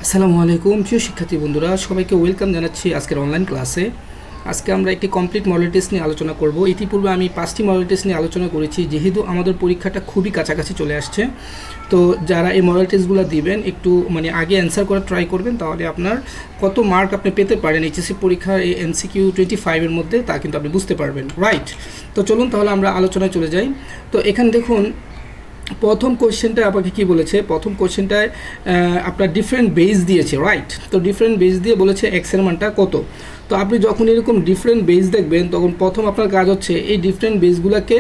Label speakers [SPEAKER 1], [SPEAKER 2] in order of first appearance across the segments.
[SPEAKER 1] আসসালামু আলাইকুম প্রিয় শিক্ষার্থী বন্ধুরা, সবাইকে ওয়েলকাম জানাচ্ছি আজকের অনলাইন ক্লাসে। আজকে আমরা একটি কমপ্লিট মডেল টেস্ট নিয়ে আলোচনা করব। ইতিপূর্বে আমি 5টি মডেল টেস্ট নিয়ে আলোচনা করেছি। যেহেতু আমাদের পরীক্ষাটা খুবই কাছাকাছি চলে আসছে, তো যারা এই মডেল টেস্টগুলো দিবেন একটু আগে অ্যান্সার করার ট্রাই করবেন, তাহলে আপনার কত মার্ক আপনি পেতে পারেন এইচএসসি পরীক্ষার এই MCQ 25-এর মধ্যে তা কিন্তু আপনি বুঝতে পারবেন, রাইট? তো চলুন তাহলে আমরা আলোচনায় চলে যাই। তো এখানে দেখুন প্রথম কোশ্চেনটা আপনাকে কি বলেছে। প্রথম কোশ্চেনটায় আপনার ডিফারেন্ট বেস দিয়েছে, রাইট? তো ডিফারেন্ট বেস দিয়ে বলেছে এক্সের মানটা কত। তো আপনি যখন এরকম ডিফারেন্ট বেস দেখবেন, তখন প্রথম আপনার কাজ হচ্ছে এই ডিফারেন্ট বেসগুলোকে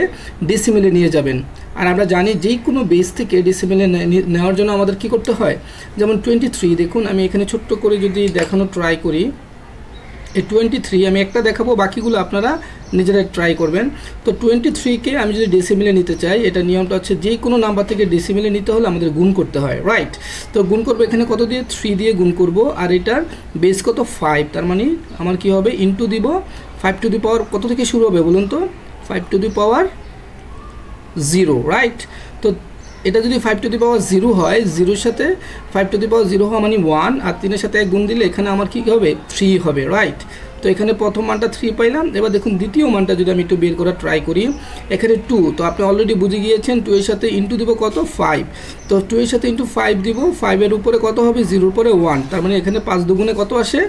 [SPEAKER 1] ডেসিমেলে নিয়ে যাবেন। আর আমরা জানি যে কোনো বেস থেকে ডেসিমেলে নেওয়ার জন্য আমাদের কি করতে হয়। যেমন 23 দেখুন, আমি এখানে ছোট্ট করে যদি দেখানোর ট্রাই করি, এই 23 আমি একটা দেখাবো, বাকিগুলো আপনারা নিজেরা ট্রাই করবেন। তো 23কে আমি যদি ডেসিমেলে নিতে চাই, এটা নিয়মটা হচ্ছে যে কোনো নাম্বার থেকে ডেসিমেলে নিতে হলে আমাদের গুণ করতে হয়, রাইট? তো গুণ করবো এখানে কত দিয়ে, 3 দিয়ে গুণ করব। আর এটার বেস কত, 5, তার মানে আমার কি হবে, ইনটু দিব 5 টু দি পাওয়ার কত থেকে শুরু হবে বলুন তো, 5 টু দি পাওয়ার 0, রাইট? তো এটা যদি 5 টু দি পাওয়ার 0 হয়, 0-এর সাথে 5 টু দি পাওয়ার 0 হওয়া মানে 1, আর 3-এর সাথে 1 গুণ দিলে এখানে আমার কী হবে, 3 হবে, রাইট? তো এখানে প্রথম মানটা 3 পাইলাম। এবার দেখুন দ্বিতীয় মানটা যদি আমি একটু বের করার ট্রাই করি, এখানে 2, তো আপনি অলরেডি বুঝে গিয়েছেন 2 এর সাথে ইন্টু দিব কত, 5। তো 2 এর সাথে ইন্টু 5 দিব, 5-এর উপরে কত হবে, 0-এর উপরে 1, তার মানে এখানে 5 দুগুণে কত আসে,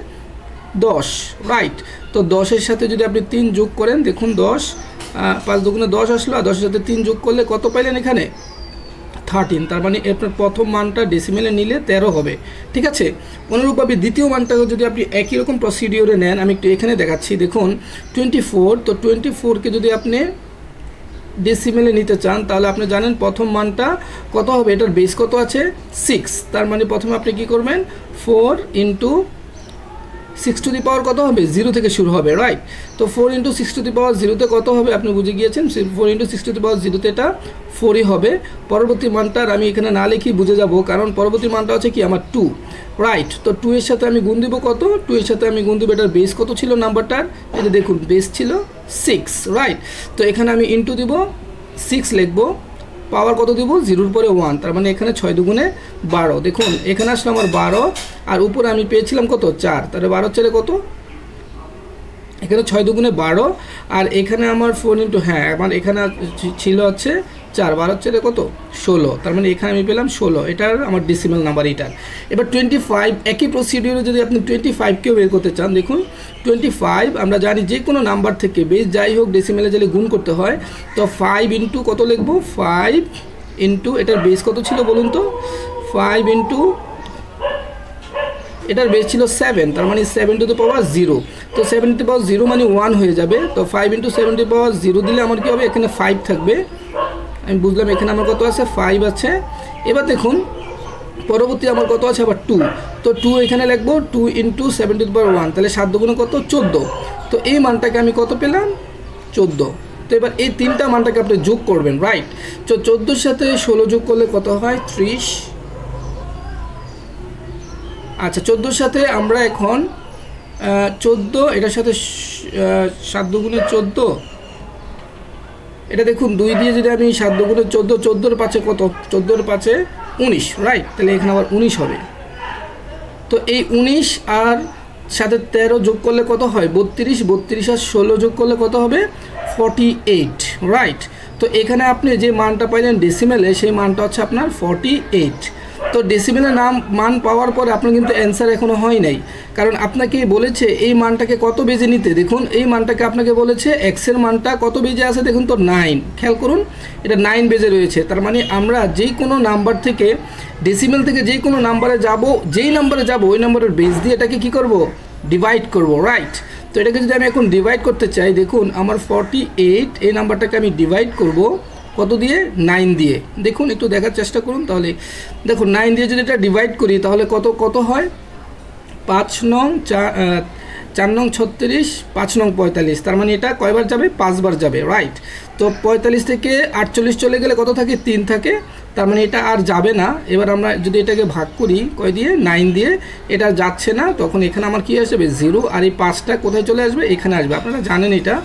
[SPEAKER 1] 10, রাইট? তো 10-এর সাথে যদি আপনি 3 যোগ করেন, দেখুন 10, 5 দুগুণে 10 আসলো, আর 10-এর সাথে 3 যোগ করলে কত পাইলেন এখানে, 13, তার মানে আপনার প্রথম মানটা ডেসিমেলে নিলে 13 হবে, ঠিক আছে? অনুরূপভাবে দ্বিতীয় মানটাকে যদি আপনি একই রকম প্রসিডিওরে নেন, আমি একটু এখানে দেখাচ্ছি, দেখুন 24, তো 24কে যদি আপনি ডেসিমেলে নিতে চান, তাহলে আপনি জানেন প্রথম মানটা কত হবে, এটার বেস কত আছে, 6, তার মানে প্রথমে আপনি কি করবেন, 4 ইন্টু 6 টু দি পাওয়ার কত হবে, 0 থেকে শুরু হবে, রাইট? তো 4 ইন্টু 6 টু দি পাওয়ার 0-তে কত হবে আপনি বুঝে গিয়েছেন, 4 ইন্টু 6 টু দি পাওয়ার 0-তে এটা 4ই হবে। পরবর্তী মানটার আমি এখানে না লিখি বুঝে যাব, কারণ পরবর্তী মানটা হচ্ছে কি আমার 2, রাইট? তো 2 এর সাথে আমি গুণ দিব কত, 2 এর সাথে আমি গুণ দিব এটার বেস কত ছিল নাম্বারটার, এটা দেখুন বেস ছিল 6, রাইট? তো এখানে আমি ইন্টু দিব 6 লিখবো, পাওয়ার কত দিব, 0-এর পরে 1, তার মানে এখানে 6 দুগুণে 12, দেখুন এখানে আসলে আমার 12, আর উপরে আমি পেয়েছিলাম কত, 4, তাহলে 12 চেয়ে কত, এখানে 6 দুগুণে 12, আর এখানে আমার 4 ইন্টু, হ্যাঁ আমার এখানে ছিল হচ্ছে 4, 12 চেয়ে কত, 16, তার মানে এখানে আমি পেলাম 16, এটার আমার ডেসিমেল নাম্বার এটার। এবার 25, একই প্রসিডিওরে যদি আপনি 25কেও বের করতে চান, দেখুন 25 আমরা জানি যে কোনো নাম্বার থেকে বেস যাই হোক ডেসিমেলে গেলে গুণ করতে হয়। তো 5 ইন্টু কত লিখবো, 5 ইন্টু এটার বেস কত ছিল বলুন তো, 5 ইন্টু এটার বেস ছিল 7, তার মানে 7 টু দি পাওয়ার 0, তো 7 টু দি পাওয়ার 0 মানে 1 হয়ে যাবে। তো 5 ইন্টু 7 টু দি পাওয়ার 0 দিলে আমার কী হবে, এখানে 5 থাকবে, আমি বুঝলাম এখানে আমার কত আছে, 5 আছে। এবার দেখুন পরবর্তী আমার কত আছে, আবার 2, তো 2 এখানে লিখবো, 2 ইন্টু 7 টু দি পাওয়ার 1, তাহলে 7 দুগুণে কত, 14, তো এই মানটাকে আমি কত পেলাম, 14। তো এবার এই তিনটা মানটাকে আপনি যোগ করবেন, রাইট? তো 14-এর সাথে 16 যোগ করলে কত হয়, 30। আচ্ছা 14-এর সাথে আমরা এখন 14, এটার সাথে 7 দুগুণে 14, এটা দেখুন 2 দিয়ে যদি আমি 7 দুগুণে 14, 14-এর পাশে কত, 14-এর পাশে 19, রাইট? তাহলে এখানে আবার 19 হবে। তো এই 19 আর সাথে 13 যোগ করলে কত হয়, 32, 32 আর 16 যোগ করলে কত হবে, 48, রাইট? তো এখানে আপনি যে মানটা পাইলেন ডেসিমেলে, সেই মানটা হচ্ছে আপনার 48। তো ডেসিমেলের মান পাওয়ার পরে আপনার কিন্তু অ্যান্সার এখনও হয় নাই, কারণ আপনাকে বলেছে এই মানটাকে কত বেজে নিতে। দেখুন এই মানটাকে আপনাকে বলেছে এক্সের মানটা কত বেজে আছে, দেখুন তো 9, খেয়াল করুন এটা 9 বেজে রয়েছে। তার মানে আমরা যেই কোনো নাম্বার থেকে ডেসিমেল থেকে যেই কোনো নাম্বারে যাব, যেই নাম্বারে যাব ওই নাম্বারের বেস দিয়ে এটাকে কি করব, ডিভাইড করব, রাইট? তো এটাকে যদি আমি এখন ডিভাইড করতে চাই, দেখুন আমার 48 এই নাম্বারটাকে আমি ডিভাইড করব কত দিয়ে, 9 দিয়ে। দেখুন একটু দেখার চেষ্টা করুন, তাহলে দেখুন 9 দিয়ে যদি এটা ডিভাইড করি তাহলে কত হয়, 5 নং 4 নং 36, 5 নং 45, তার মানে এটা কয়বার যাবে, 5 বার যাবে, রাইট? তো 45 থেকে 48 চলে গেলে কত থাকে, 3 থাকে, তার মানে এটা আর যাবে না। এবার আমরা যদি এটাকে ভাগ করি কয় দিয়ে, 9 দিয়ে, এটা যাচ্ছে না, তখন এখানে আমার কি আসবে, 0, আর এই 5টা কোথায় চলে আসবে, এখানে আসবে, আপনারা জানেন এটা,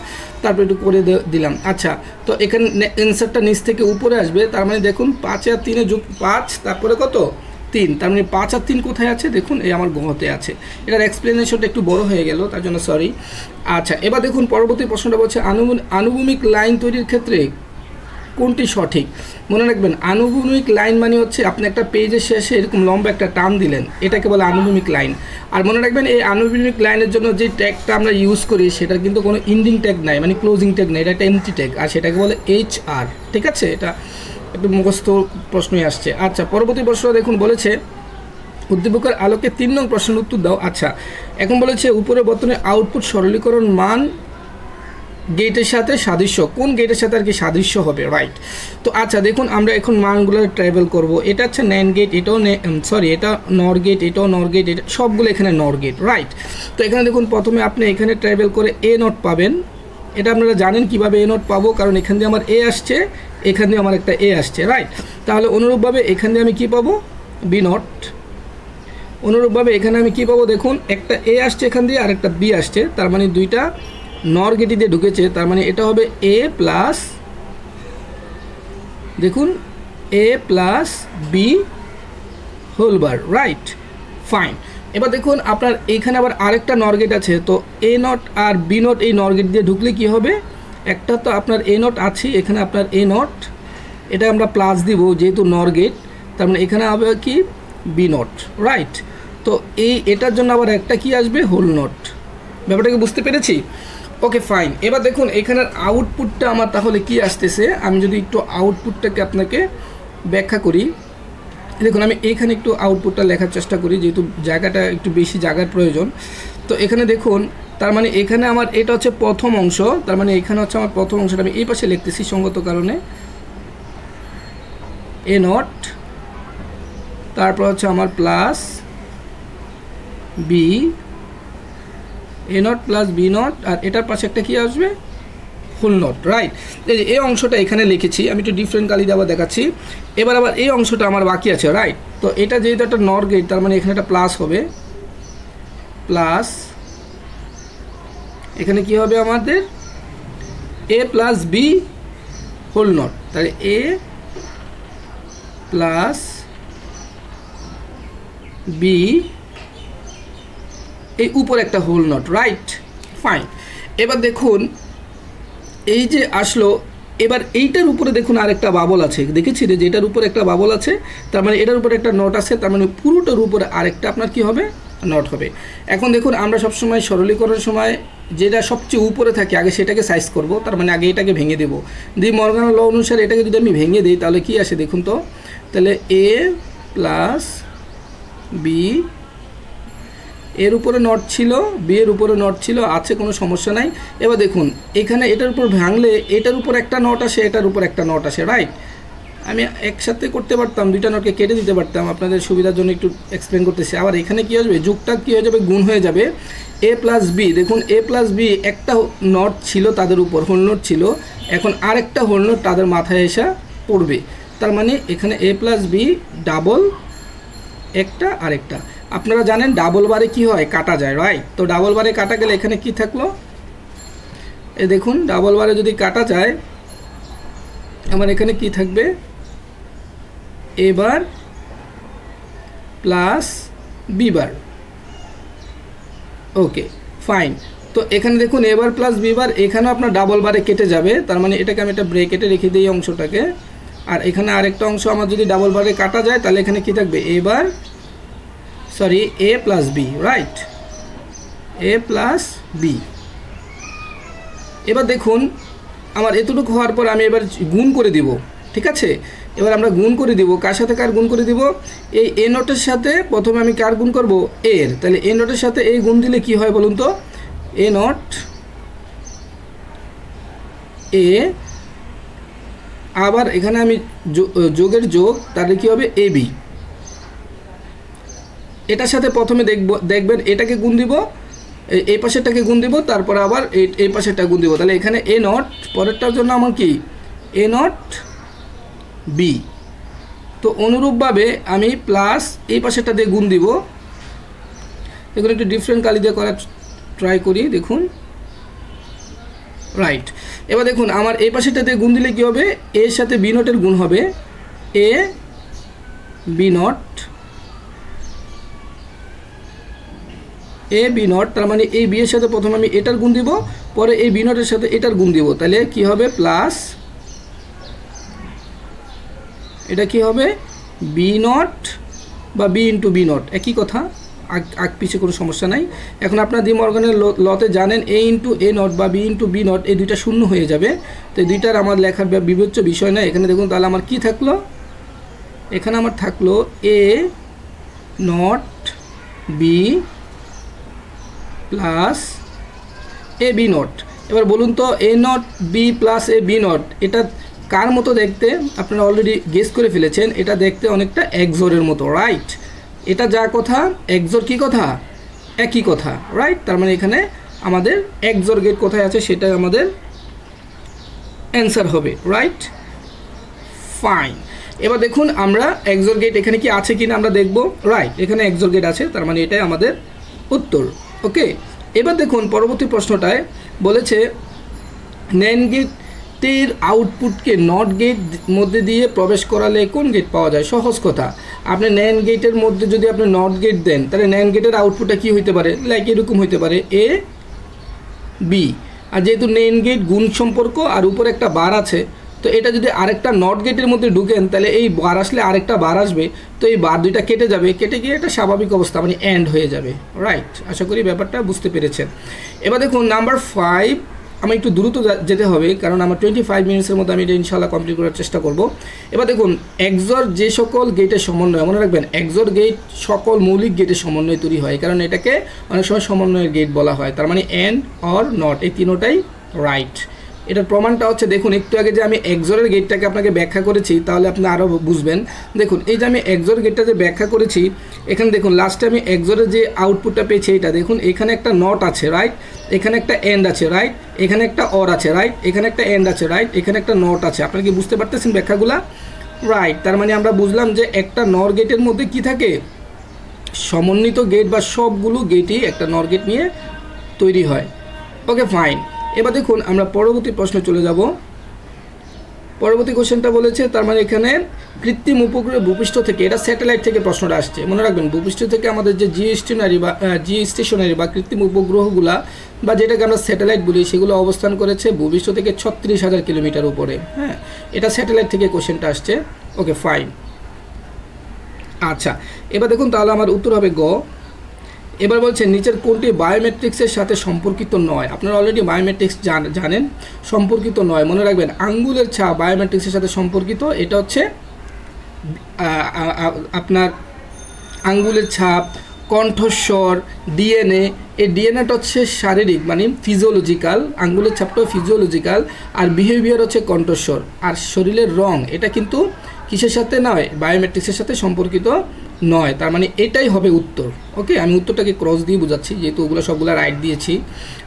[SPEAKER 1] তারপর একটু করে দিলাম। আচ্ছা তো এখানে অ্যান্সারটা নিচ থেকে উপরে আসবে, তার মানে দেখুন 5 আর 3 যোগ 5, তারপরে কত 3, তার মানে 5 আর 3 কোথায় আছে দেখুন এই আমার গতে আছে। এটার এক্সপ্লেনেশনটা একটু বড় হয়ে গেল, তার জন্য সরি। আচ্ছা, এবার দেখুন পরবর্তী প্রশ্নটা বলছে আনুভূমিক লাইন তৈরির ক্ষেত্রে কোনটি সঠিক। মনে রাখবেন আনুভূমিক লাইন মানে হচ্ছে আপনি একটা পেজের শেষে এরকম লম্বা একটা টার্ম দিলেন, এটাকে বলে আনুভূমিক লাইন। আর মনে রাখবেন এই আনুভূমিক লাইনের জন্য যে ট্যাগটা আমরা ইউজ করি সেটার কিন্তু কোনো ইন্ডিং ট্যাগ নাই, মানে ক্লোজিং ট্যাগ নাই, এটা একটা এমটি ট্যাগ, আর সেটাকে বলে HR। ঠিক আছে, এটা একটু মুখস্থ প্রশ্নই আসছে। আচ্ছা, পরবর্তী প্রশ্ন দেখুন বলেছে উদ্দীপকের আলোকে 3 নং প্রশ্নের উত্তর দাও। আচ্ছা, এখন বলেছে উপরে বর্তনের আউটপুট সরলীকরণ মান গেটের সাথে সাদৃশ্য, কোন গেটের সাথে আর কি সাদৃশ্য হবে, রাইট। তো আচ্ছা দেখুন আমরা এখন মানগুলো ট্রাভেল করব। এটা হচ্ছে ন্যান্ড গেট, এটাও সরি এটা নর গেট, এটাও নর গেট, এটা সবগুলো এখানে নর গেট, রাইট। তো এখানে দেখুন প্রথমে আপনি এখানে ট্রাভেল করে A নট পাবেন। এটা আপনারা জানেন কিভাবে A নট পাবো, কারণ এখান দিয়ে আমার A আসছে, এখান দিয়ে আমার একটা A আসছে, রাইট। তাহলে অনুরূপভাবে এখান দিয়ে আমি কি পাবো, B নট। অনুরূপভাবে এখানে আমি কি পাবো, দেখুন একটা A আসছে এখান দিয়ে আর একটা B আসছে, তার মানে দুইটা নর গেটি দিয়ে ঢুকেছে, তার মানে এটা হবে A প্লাস, দেখুন A plus B whole bar, right, fine. এবার দেখুন আপনার এইখানে আবার আরেকটা নর গেট আছে, তো A নট আর B নট এই নর গেট দিয়ে ঢুকলে কি হবে, একটা তো আপনার A নট আছে, এখানে আপনার A নট, এটা আমরা প্লাস দিব যেহেতু নর গেট, তার মানে এখানে হবে কি B নট, রাইট। তো এটার জন্য আবার একটা কি আসবে, হোল নট। ব্যাপারটাকে বুঝতে পেরেছি? Okay fine. এবার দেখুন এখানের আউটপুটটা আমার তাহলে কি আসতেছে, আমি যদি একটু আউটপুটটাকে আপনাকে ব্যাখ্যা করি। দেখুন আমি এখানে একটু আউটপুটটা লেখার চেষ্টা করি, যেহেতু জায়গাটা একটু বেশি জায়গার প্রয়োজন। তো এখানে দেখুন তার মানে এখানে আমার এটা হচ্ছে প্রথম অংশ, তার মানে এখানে হচ্ছে আমার প্রথম অংশটা আমি এই পাশে লিখতেছি সঙ্গত কারণে A নট, তারপর হচ্ছে আমার plus B, A not plus B not, আর এটার পাশে একটা কি আসবে, ফুল নট, রাইট। এই অংশটা এখানে লিখেছি, আমি একটু ডিফারেন্ট কালি দিয়ে আবার দেখাচ্ছি। এবার আবার এই অংশটা আমার বাকি আছে, রাইট। তো এটা যেহেতু একটা নর গেট, তার মানে এখানে একটা প্লাস হবে, প্লাস এখানে কি হবে আমাদের A plus B whole not, তাহলে A প্লাস B এই উপরে একটা হোল নট, রাইট, ফাইন। এবার দেখুন এই যে আসলো, এবার এইটার উপরে দেখুন আরেকটা বাবল আছে, দেখেছি যে এটার উপরে একটা বাবল আছে, তার মানে এটার উপরে একটা নট আছে, তার মানে পুরোটার উপরে আরেকটা আপনার কি হবে, নট হবে। এখন দেখুন আমরা সবসময় সরলীকরণের সময় যেটা সবচেয়ে উপরে থাকে আগে সেটাকে সাইজ করব, তার মানে আগে এটাকে ভেঙে দেবো, দিয়ে মর্গানের ল অনুসারে এটাকে যদি আমি ভেঙে দিই তাহলে কি আসে দেখুন তো, তাহলে A প্লাস B, এর উপরে নট ছিল, বি এর উপরে নট ছিল, আছে, কোনো সমস্যা নাই। এবার দেখুন এখানে এটার উপর ভাঙলে এটার উপর একটা নট আসে, এটার উপর একটা নট আসে, রাইট। আমি একসাথে করতে পারতাম, দুইটা নটকে কেটে দিতে পারতাম, আপনাদের সুবিধার জন্য একটু এক্সপ্লেন করতেছি। আবার এখানে কী আসবে, যুগটা কী হয়ে যাবে, গুণ হয়ে যাবে। A প্লাস B, দেখুন A প্লাস B একটা নট ছিল তাদের উপর, হোল নট ছিল, এখন আরেকটা হোল নট তাদের মাথায় এসে পড়বে, তার মানে এখানে A প্লাস B ডাবল একটা আরেকটা। আপনারা জানেন ডাবল বারে কি হয়, কাটা যায়, রাইট। তো ডাবল বারে কাটা গেলে এখানে কি থাকলো, এই দেখুন ডাবল বারে যদি কাটা যায় আমার এখানে কি থাকবে, A bar plus B bar, okay fine. তো এখানে দেখুন A বার প্লাস B বার, এখানেও আপনার ডাবল বারে কেটে যাবে, তার মানে এটাকে আমি একটা ব্রেকেটে রেখে দিই অংশটাকে। আর এখানে আরেকটা অংশ আমার যদি ডাবল বারে কাটা যায় তাহলে এখানে কি থাকবে, A bar sorry A plus B, right, A plus B। এবার দেখুন আমার এতটুকু হওয়ার পর আমি এবার গুণ করে দিব, ঠিক আছে। এবার আমরা গুণ করে দিব, কার সাথে কার গুণ করে দিব, এই A নটের সাথে প্রথমে আমি কার গুণ করব, এর, তাহলে A নটের সাথে এই গুণ দিলে কি হয় বলুন তো, A নট A, আবার এখানে আমি যোগের যোগ, তাহলে কি হবে AB, এটার সাথে প্রথমে দেখবেন এটাকে গুণ দিব, এই পাশেরটাকে গুণ দিব, তারপরে আবার এই পাশেরটা গুণ দিব, তাহলে এখানে A নট, পরেরটার জন্য আমার কি A নট B। তো অনুরূপভাবে আমি প্লাস এই পাশেরটা দিয়ে গুণ দিব, দেখুন একটু ডিফারেন্ট কালি দিয়ে করার ট্রাই করি, দেখুন রাইট। এবার দেখুন আমার এই পাশেরটা দিয়ে গুণ দিলে কী হবে, এর সাথে B নটের গুণ হবে A B not A B not, তার মানে এই বি এর সাথে প্রথমে আমি এটার গুণ দিব, পরে এই বি নটের সাথে এটার গুণ দিব, তাহলে কি হবে প্লাস, এটা কি হবে বি নট বা বি ইন্টু বি নট, একই কথা, আগ পিছিয়ে কোনো সমস্যা নাই। এখন আপনার ডি মর্গানের লতে জানেন এ ইন্টু এ নট বা বি ইন্টু বি নট এই দুইটা শূন্য হয়ে যাবে, তো এই দুইটার আমার লেখার বিবেচ্য বিষয় না। এখানে দেখুন তাহলে আমার কি থাকলো, এখানে আমার থাকলো A not B plus A B not. এবার বলুন তো A not B plus A B not এটা কার মতো দেখতে? আপনারা অলরেডি গেস করে ফেলেছেন, এটা দেখতে অনেকটা এক্সোরের মতো, রাইট? এটা যা কথা এক্সোর কি কথা, একই কথা, রাইট? তার মানে এখানে আমাদের এক্সোর গেট কোথায় আছে সেটা আমাদের অ্যান্সার হবে, রাইট? ফাইন। এবার দেখুন আমরা এক্সোর গেট এখানে কি আছে কিনা আমরা দেখব, রাইট? এখানে এক্সোর গেট আছে, তার মানে এটাই আমাদের উত্তর। ওকে, এবার দেখুন পরবর্তী প্রশ্নটায় বলেছে ন্যান্ড গেটের আউটপুটকে নট গেট মধ্যে দিয়ে প্রবেশ করালে কোন গেট পাওয়া যায়? সহজ কথা, আপনি ন্যান্ড গেটের মধ্যে যদি আপনি নট গেট দেন তাহলে ন্যান্ড গেটের আউটপুটটা কী হইতে পারে, লাইক এরকম হইতে পারে এ বি, আর যেহেতু ন্যান্ড গেট গুণ সম্পর্ক আর উপরে একটা বার আছে, তো এটা যদি আরেকটা নট গেটের মধ্যে ঢুকেন তাহলে এই বার আসলে আরেকটা বার আসবে, তো এই বার দুইটা কেটে যাবে, কেটে গিয়ে এটা স্বাভাবিক অবস্থা মানে এন্ড হয়ে যাবে, রাইট? আশা করি ব্যাপারটা বুঝতে পেরেছেন। এবার দেখুন নাম্বার 5, আমি একটু দ্রুত যেতে হবে কারণ আমার 25 মিনিটসের মধ্যে আমি এটা ইনশাআল্লাহ কমপ্লিট করার চেষ্টা করব। এবার দেখুন এক্সোর যে সকল গেটের সমন্বয়, মনে রাখবেন এক্সোর গেট সকল মৌলিক গেটের সমন্বয় তৈরি হয়, কারণ এটাকে অনেক সময় সমন্বয়ের গেট বলা হয়, তার মানে এন্ড অর নট এই তিনোটাই রাইট। এটার প্রমাণটা হচ্ছে দেখুন একটু আগে যে আমি এক্সোরের গেটটাকে আপনাকে ব্যাখ্যা করেছি, তাহলে আপনি আরও বুঝবেন। দেখুন এই যে আমি এক্সোর গেটটা যে ব্যাখ্যা করেছি, এখানে দেখুন লাস্টে আমি এক্সোরের যে আউটপুটটা পেয়েছি এটা দেখুন, এখানে একটা নট আছে, রাইট? এখানে একটা এন্ড আছে, রাইট? এখানে একটা অর আছে, রাইট? এখানে একটা এন্ড আছে, রাইট? এখানে একটা নট আছে। আপনারা কি বুঝতে পারতেছেন ব্যাখ্যাগুলা, রাইট? তার মানে আমরা বুঝলাম যে একটা নর গেটের মধ্যে কি থাকে, সমন্বিত গেট বা সবগুলো গেটই একটা নর গেট নিয়ে তৈরি হয়। Okay fine. এবার দেখুন আমরা পরবর্তী প্রশ্নে চলে যাব। পরবর্তী কোশ্চেনটা বলেছে তার মানে এখানে কৃত্রিম উপগ্রহের ভূপৃষ্ঠ থেকে, এটা স্যাটেলাইট থেকে প্রশ্নটা আসছে, মনে রাখবেন ভূপৃষ্ঠ থেকে আমাদের যে জিও স্টেশনারি বা কৃত্রিম উপগ্রহগুলা বা যেটাকে আমরা স্যাটেলাইট বলি সেগুলো অবস্থান করেছে ভূপৃষ্ঠ থেকে 36,000 কিলোমিটার উপরে। হ্যাঁ, এটা স্যাটেলাইট থেকে কোশ্চেনটা আসছে। Okay fine. আচ্ছা এবার দেখুন তাহলে আমার উত্তর হবে গ। এবার বলছেন নিচের কোনটি বায়োমেট্রিক্সের সাথে সম্পর্কিত নয়? আপনারা অলরেডি বায়োমেট্রিক্স জানেন, সম্পর্কিত নয় মনে রাখবেন আঙ্গুলের ছাপ বায়োমেট্রিক্সের সাথে সম্পর্কিত। এটা হচ্ছে আপনার আঙ্গুলের ছাপ, কণ্ঠস্বর, ডিএনএ। এই ডিএনএটা হচ্ছে শারীরিক মানে ফিজিওলজিক্যাল, আঙ্গুলের ছাপটাও ফিজিওলজিক্যাল, আর বিহেভিয়ার হচ্ছে কণ্ঠস্বর। আর শরীরের রং এটা কিন্তু কিসের সাথে নয়, বায়োমেট্রিক্সের সাথে সম্পর্কিত নয়। তার মানে এটাই হবে উত্তর। ওকে, আমি উত্তরটাকে ক্রস দিয়ে বোঝাচ্ছি যেহেতু ওগুলো সবগুলো রাইট দিয়েছি,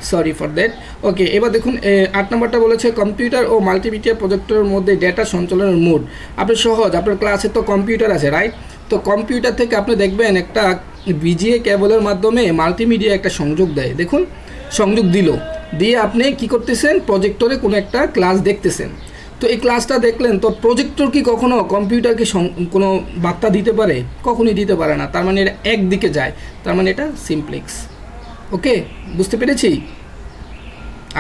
[SPEAKER 1] সরি ফর দ্যাট। ওকে, এবার দেখুন 8 নম্বরটা বলেছে কম্পিউটার ও মাল্টিমিডিয়া প্রজেক্টরের মধ্যে ডেটা সঞ্চালনের মোড। আপনি সহজ, আপনার ক্লাসে তো কম্পিউটার আছে, রাইট? তো কম্পিউটার থেকে আপনি দেখবেন একটা বিজিএ কেবলের মাধ্যমে মাল্টিমিডিয়া একটা সংযোগ দেয়। দেখুন সংযোগ দিয়ে আপনি কি করতেছেন, প্রজেক্টরে কোনো একটা ক্লাস দেখতেছেন। তো এই ক্লাসটা দেখলেন, তো প্রজেক্টর কি কখনো কম্পিউটারকে কোনো বার্তা দিতে পারে? কখনোই দিতে পারে না। তার মানে এটা একদিকে যায়, তার মানে এটা সিমপ্লেক্স। ওকে, বুঝতে পেরেছি?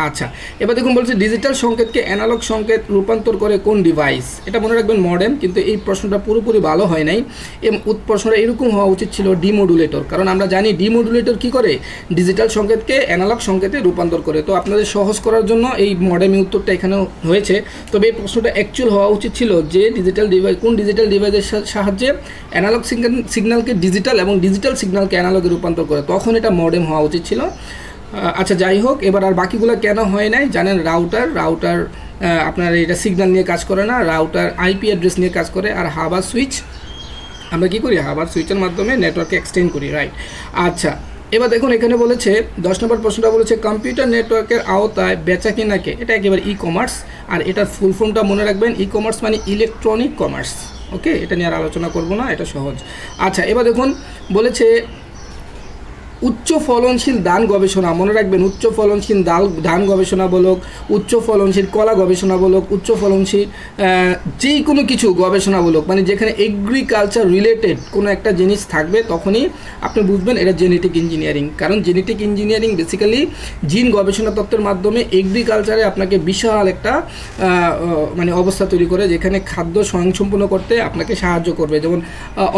[SPEAKER 1] আচ্ছা এবার দেখুন বলছে ডিজিটাল সংকেতকে অ্যানালগ সংকেত রূপান্তর করে কোন ডিভাইস? এটা মনে রাখবেন মডেম, কিন্তু এই প্রশ্নটা পুরোপুরি ভালো হয় নাই। প্রশ্নটা এরকম হওয়া উচিত ছিল ডিমোডুলেটর, কারণ আমরা জানি ডিমোডুলেটর কি করে, ডিজিটাল সংকেতকে অ্যানালগ সংকেতে রূপান্তর করে। তো আপনাদের সহজ করার জন্য এই মডেমের উত্তরটা এখানে হয়েছে। তবে এই প্রশ্নটা অ্যাকচুয়াল হওয়া উচিত ছিল যে ডিজিটাল ডিভাইস, কোন ডিজিটাল ডিভাইসের সাহায্যে অ্যানালগ সিগন্যালকে ডিজিটাল এবং ডিজিটাল সিগন্যালকে অ্যানালগে রূপান্তর করে, তখন এটা মডেম হওয়া উচিত ছিল। আচ্ছা যাই হোক, এবার আর বাকিগুলো কেন হয় নাই জানেন, রাউটার আপনার এটা সিগন্যাল নিয়ে কাজ করে না, রাউটার আইপি অ্যাড্রেস নিয়ে কাজ করে। আর হাবার সুইচ আমরা কি করি, হাবার সুইচের মাধ্যমে নেটওয়ার্কে এক্সটেন্ড করি, রাইট? আচ্ছা এবার দেখুন এখানে বলেছে 10 নম্বর প্রশ্নটা বলেছে কম্পিউটার নেটওয়ার্কের আওতায় বেচা কেনাকে, এটা একেবারে ই কমার্স। আর এটার ফুল ফর্মটা মনে রাখবেন, ই কমার্স মানে ইলেকট্রনিক কমার্স। ওকে, এটা নিয়ে আর আলোচনা করব না, এটা সহজ। আচ্ছা এবার দেখুন বলেছে উচ্চ ফলনশীল ধান গবেষণা, মনে রাখবেন উচ্চ ফলনশীল ধান গবেষণা বলুক, উচ্চ ফলনশীল কলা গবেষণা বলুক, উচ্চ ফলনশীল যে কোনো কিছু গবেষণা বলুক, মানে যেখানে এগ্রিকালচার রিলেটেড কোনো একটা জিনিস থাকবে তখনই আপনি বুঝবেন এটা জেনেটিক ইঞ্জিনিয়ারিং। কারণ জেনেটিক ইঞ্জিনিয়ারিং বেসিক্যালি জিন গবেষণা তত্ত্বের মাধ্যমে এগ্রিকালচারে আপনাকে বিশাল একটা মানে অবস্থা তৈরি করে, যেখানে খাদ্য স্বয়ংসম্পূর্ণ করতে আপনাকে সাহায্য করবে। যেমন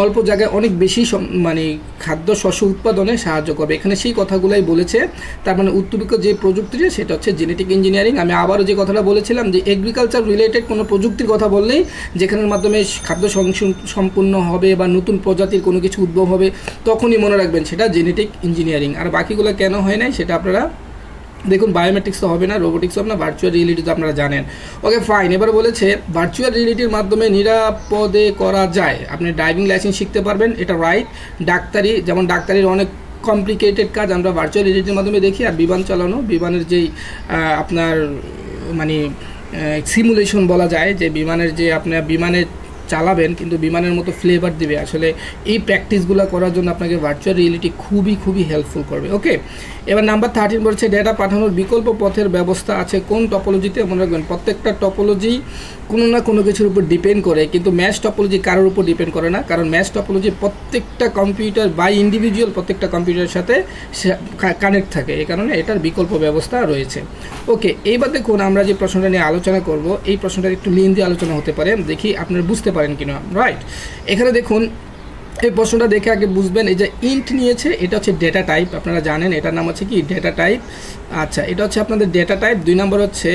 [SPEAKER 1] অল্প জায়গায় অনেক বেশি মানে খাদ্য শস্য উৎপাদনে সাহায্য করবে, এখানে সেই কথাগুলাই বলেছে। তার মানে উত্তরীয় যে প্রযুক্তিটা সেটা হচ্ছে জেনেটিক ইঞ্জিনিয়ারিং। আমি আবারও যে কথাটা বলেছিলাম যে এগ্রিকালচার রিলেটেড কোনো প্রযুক্তির কথা বললেই যেখানের মাধ্যমে খাদ্য সম্পূর্ণ হবে বা নতুন প্রজাতির কোনো কিছু উদ্ভব হবে তখনই মনে রাখবেন সেটা জেনেটিক ইঞ্জিনিয়ারিং। আর বাকিগুলো কেন হয় নাই সেটা আপনারা দেখুন, বায়োমেট্রিক্স তো হবে না, রোবোটিক্স হবে না, ভার্চুয়াল রিয়েলিটি তো আপনারা জানেন। ওকে ফাইন, এবার বলেছে ভার্চুয়াল রিয়েলিটির মাধ্যমে নিরাপদে করা যায়, আপনি ড্রাইভিং লাইসেন্স শিখতে পারবেন, এটা রাইট। ডাক্তারি, যেমন ডাক্তারির অনেক কমপ্লিকেটেড কাজ আমরা ভার্চুয়াল রিয়েলিটির মাধ্যমে দেখি। আর বিমান চালানো, বিমানের যেই আপনার মানে সিমুলেশন বলা যায়, যে বিমানের যে আপনার বিমানের চালাবেন কিন্তু বিমানের মতো ফ্লেভার দিবে, আসলে এই প্র্যাকটিসগুলো করার জন্য আপনাকে ভার্চুয়াল রিয়েলিটি খুবই হেল্পফুল করবে। ওকে, এবার নাম্বার 13 বলছে ডেটা পাঠানোর বিকল্প পথের ব্যবস্থা আছে কোন টপোলজিতে। মনে রাখবেন প্রত্যেকটা টপোলজি কোনো না কোনো কিছুর উপর ডিপেন্ড করে, কিন্তু ম্যাচ টপোলজি কারোর উপর ডিপেন্ড করে না, কারণ ম্যাচ টপোলজি প্রত্যেকটা কম্পিউটার বাই ইন্ডিভিজুয়াল প্রত্যেকটা কম্পিউটারের সাথে কানেক্ট থাকে, এই কারণে এটার বিকল্প ব্যবস্থা রয়েছে। ওকে, এইবার দেখুন আমরা যে প্রশ্নটা নিয়ে আলোচনা করব, এই প্রশ্নটা একটু লেন্দি আলোচনা হতে পারে, দেখি আপনারা বুঝতে পারেন কিনা। রাইট, এখানে দেখুন এই প্রশ্নটা দেখে আগে বুঝবেন, এই যে ইন্ট নিয়েছে এটা হচ্ছে ডেটা টাইপ, আপনারা জানেন এটার নাম হচ্ছে কি ডেটা টাইপ। আচ্ছা, এটা হচ্ছে আপনাদের ডেটা টাইপ। 2 নম্বর হচ্ছে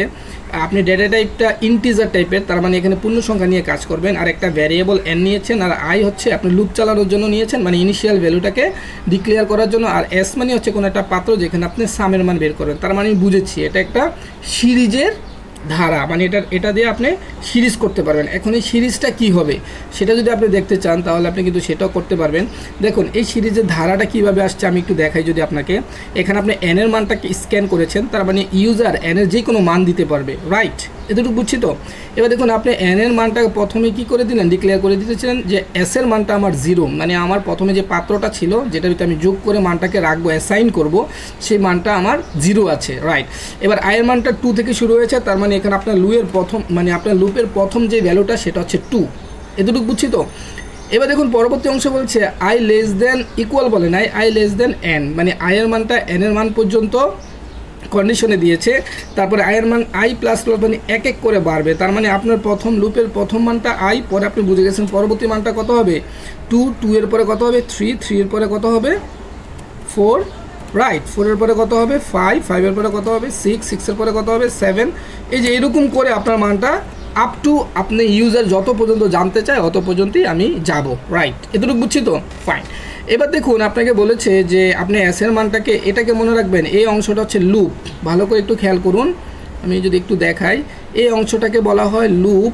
[SPEAKER 1] আপনি ডেটা টাইপটা ইন্টিজার টাইপের, তার মানে এখানে পূর্ণ সংখ্যা নিয়ে কাজ করবেন। আর একটা ভ্যারিয়েবল এন নিয়েছেন, আর আই হচ্ছে আপনি লুপ চালানোর জন্য নিয়েছেন, মানে ইনিশিয়াল ভ্যালুটাকে ডিক্লেয়ার করার জন্য। আর এস মানে হচ্ছে কোনো একটা পাত্র যেখানে আপনি সামের মান বের করবেন। তার মানে আমি বুঝেছি এটা একটা সিরিজের ধারা, মানে এটা দিয়ে আপনি সিরিজ করতে পারবেন। এখন এই সিরিজটা কি হবে সেটা যদি আপনি দেখতে চান তাহলে আপনি কিন্তু সেটাও করতে পারবেন। দেখুন এই সিরিজের ধারাটা কিভাবে আসছে আমি একটু দেখাই যদি আপনাকে। এখানে আপনি এন এর মানটাকে স্ক্যান করেছেন, তার মানে ইউজার এন এর যে কোনো মান দিতে পারবে। রাইট, এতটুকু বুঝছি তো। এবার দেখুন আপনি এন এর মানটাকে প্রথমে কি করে দিলেন, ডিক্লেয়ার করে দিতেছিলেন যে এস এর মানটা আমার 0, মানে আমার প্রথমে যে পাত্রটা ছিল যেটার ভিতরে আমি যোগ করে মানটাকে রাখবো, অ্যাসাইন করব, সেই মানটা আমার 0 আছে। রাইট, এবার আই এর মানটা 2 থেকে শুরু হয়েছে, তার মানে এখানে আপনার আপনার লুপের প্রথম যে ভ্যালুটা সেটা হচ্ছে 2। এতটুকু বুঝছি তো। এবার দেখুন পরবর্তী অংশ বলছে আই লেস দেন ইকুয়াল বলে নাই, আই লেস দেন এন, মানে আই এর মানটা এন এর মান পর্যন্ত কন্ডিশনে দিয়েছে। তারপরে আই এর মান আই প্লাস প্লাস মানে এক এক করে বাড়বে, তার মানে আপনার প্রথম লুপের প্রথম মানটা আই, পরে আপনি বুঝে গেছেন পরবর্তী মানটা কত হবে 2, 2 এর পরে কত হবে 3, 3 এর পরে কত হবে 4, রাইট, 4 এর পরে কত হবে 5, 5 এর পরে কত হবে 6, 6 এর পরে কত হবে 7। এই যে এরকম করে আপনার মানটা আপ টু আপনি ইউজার যত পর্যন্ত জানতে চায় অত পর্যন্তই আমি যাব। রাইট, এতটুকু বুঝছি তো, ফাইন। এবার দেখুন আপনাকে বলেছে যে আপনি এস এর মানটাকে, এটাকে মনে রাখবেন এই অংশটা হচ্ছে লুপ, ভালো করে একটু খেয়াল করুন, আমি যদি একটু দেখাই এই অংশটাকে বলা হয় লুপ।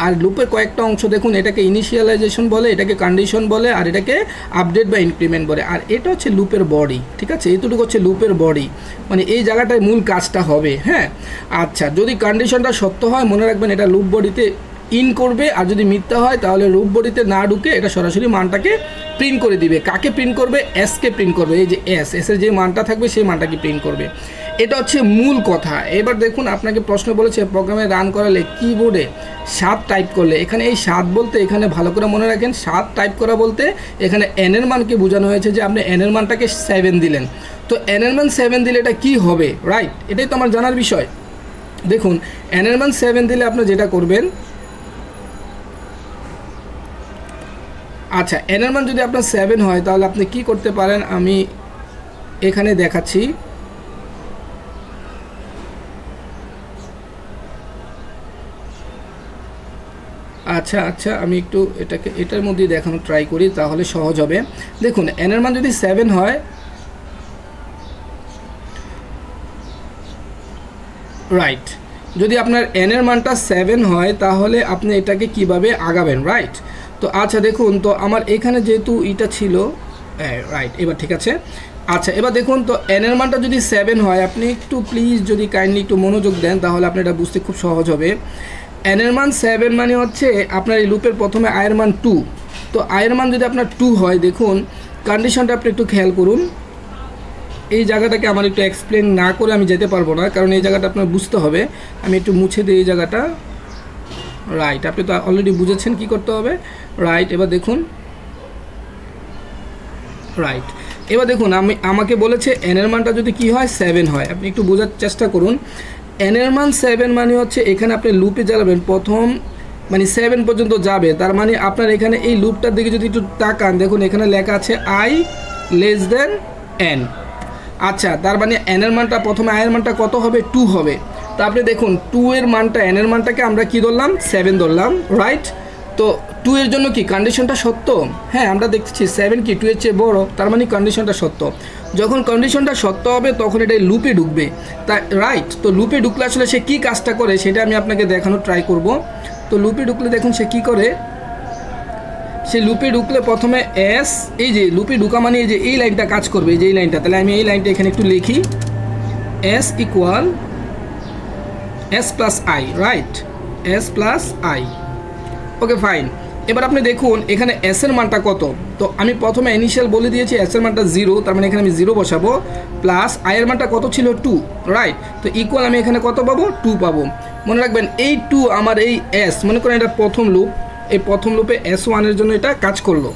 [SPEAKER 1] আর লুপের কয়েকটা অংশ দেখুন, এটাকে ইনিশিয়ালাইজেশন বলে, এটাকে কন্ডিশন বলে, আর এটাকে আপডেট বা ইনক্রিমেন্ট বলে, আর এটা হচ্ছে লুপের বডি। ঠিক আছে, এইটুকু হচ্ছে লুপের বডি, মানে এই জায়গাটায় মূল কাজটা হবে। হ্যাঁ, আচ্ছা, যদি কন্ডিশনটা সত্য হয় মনে রাখবেন এটা লুপ বডিতে ইন করবে, আর যদি মিথ্যা হয় তাহলে লুপ বডিতে না ঢুকে এটা সরাসরি মানটাকে প্রিন্ট করে দিবে। কাকে প্রিন্ট করবে? এসকে প্রিন্ট করবে। এই যে এসের যে মানটা থাকবে সেই মানটাকে প্রিন্ট করবে। এটা হচ্ছে মূল কথা। এবার দেখুন আপনাকে প্রশ্ন বলেছে প্রোগ্রামে রান করালে কিবোর্ডে 7 টাইপ করলে, এখানে এই 7 বলতে এখানে ভালো করে মনে রাখেন 7 টাইপ করা বলতে এখানে এন এর মানকে বোঝানো হয়েছে যে আপনি এন এর মানটাকে 7 দিলেন। তো এন এর মান 7 দিলে এটা কী হবে? রাইট, এটাই তো আমার জানার বিষয়। দেখুন এন এর মান 7 দিলে আপনি যেটা করবেন, আচ্ছা এন এর মান যদি আপনার 7 হয় তাহলে আপনি কি করতে পারেন আমি এখানে দেখাচ্ছি। আচ্ছা আমি একটু এটার মধ্যেই দেখানো ট্রাই করি তাহলে সহজ হবে। দেখুন এন এর মান যদি 7 হয়, রাইট, যদি আপনার এন এর মানটা 7 হয় তাহলে আপনি এটাকে কিভাবে আগাবেন? রাইট, তো আচ্ছা দেখুন, তো আমার এখানে যেহেতু এটা ছিল, রাইট, এবার ঠিক আছে। আচ্ছা এবার দেখুন, তো এন এর মানটা যদি 7 হয়, আপনি একটু প্লিজ যদি কাইন্ডলি একটু মনোযোগ দেন তাহলে আপনি এটা বুঝতে খুব সহজ হবে। এন এর মান 7 মানে হচ্ছে আপনার এই লুপের প্রথমে আয়ের মান 2, তো আয়ের মান যদি আপনার 2 হয়, দেখুন কন্ডিশনটা আপনি একটু খেয়াল করুন। এই জায়গাটাকে আমার একটু এক্সপ্লেন না করে আমি যেতে পারবো না, কারণ এই জায়গাটা আপনার বুঝতে হবে। আমি একটু মুছে দিই এই জায়গাটা। রাইট, আপনি তো অলরেডি বুঝেছেন কি করতে হবে। রাইট, এবার দেখুন। রাইট, এবার দেখুন আমাকে বলেছে n এর মানটা যদি কি হয় 7 হয়। আপনি একটু বোঝার চেষ্টা করুন। n এর মান 7 মানে হচ্ছে এখানে আপনি লুপে যাবেন, প্রথম মানে 7 পর্যন্ত যাবে। তার মানে আপনার এখানে এই লুপটার দিকে যদি একটু তাকান, দেখুন এখানে লেখা আছে i লেস দেন n। আচ্ছা, তার মানে n এর মানটা প্রথমে i এর মানটা কত হবে? 2 হবে। তো আপনি দেখুন 2 এর মানটা n এর মানটাকে আমরা কি ধরলাম? 7 ধরলাম। রাইট, তো 2 এর জন্য কি কন্ডিশনটা সত্য? হ্যাঁ, আমরা দেখছি 7 কি 2 এর চেয়ে বড়, তার মানে কন্ডিশনটা সত্য। যখন কন্ডিশনটা সত্য হবে তখন এটা লুপে ঢুকবে। তাই রাইট, তো লুপে ঢুকলে আসলে সে কী কাজটা করে সেটা আমি আপনাকে দেখানোর ট্রাই করব। তো লুপে ঢুকলে দেখুন সে কী করে। সে লুপে ঢুকলে প্রথমে এস, এই যে লুপে ঢুকা মানে এই যে এই লাইনটা কাজ করবে, এই যে এই লাইনটা। তাহলে আমি এই লাইনটা এখানে একটু লিখি, S equal S plus I. Right, S plus I. Okay fine. এবার আপনি দেখুন এখানে এস এর মানটা কত। তো আমি প্রথমে ইনিশিয়াল বলে দিয়েছি এস এর মানটা 0, তার মানে এখানে আমি 0 বসাবো। প্লাস আই এর মানটা কত ছিল? 2। রাইট, তো ইকুয়াল আমি এখানে কত পাবো? 2 পাবো। মনে রাখবেন এই 2 আমার এই এস, মনে করেন এটা প্রথম লুপ, এই প্রথম লুপে S1 এর জন্য এটা কাজ করলো।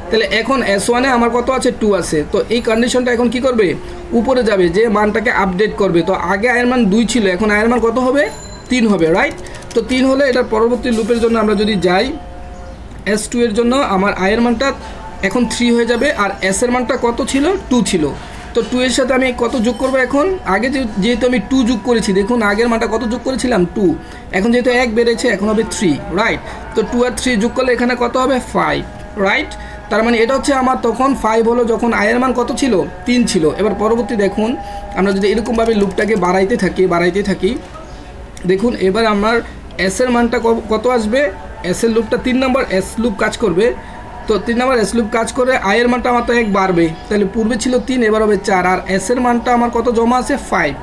[SPEAKER 1] তাহলে এখন S1 এ আমার কত আছে? 2 আছে। তো এই কন্ডিশনটা এখন কি করবে? উপরে যাবে, যে মানটাকে আপডেট করবে। তো আগে আয়ের মান 2 ছিল, এখন আয়ের মান কত হবে? 3 হবে। রাইট, তো 3 হলে এটার পরবর্তী লুপের জন্য আমরা যদি যাই, S2 এর জন্য আমার আয়ের মানটা এখন 3 হয়ে যাবে। আর S এর মানটা কত ছিল? 2 ছিল। তো 2 এর সাথে আমি কত যোগ করবো এখন? আগে যেহেতু আমি 2 যোগ করেছি, দেখুন আগের মানটা কত যোগ করেছিলাম? 2। এখন যেহেতু 1 বেড়েছে, এখন হবে 3। রাইট, তো 2 আর 3 যোগ করলে এখানে কত হবে? 5। রাইট, তার মানে এটা হচ্ছে আমার তখন 5 হলো যখন আয়ের মান কত ছিল? 3 ছিল। এবার পরবর্তী দেখুন, আমরা যদি এরকমভাবে লুপটাকে বাড়াইতে থাকি, দেখুন এবার আমার এস এর মানটা কত আসবে? এস এর লুপটা 3 নম্বর এস লুপ কাজ করবে। তো 3 নম্বর এস লুপ কাজ করে আয়ের মানটা আমার তো 1 বাড়বে, তাহলে পূর্বে ছিল 3, এবার হবে 4। আর এস এর মানটা আমার কত জমা আছে? 5।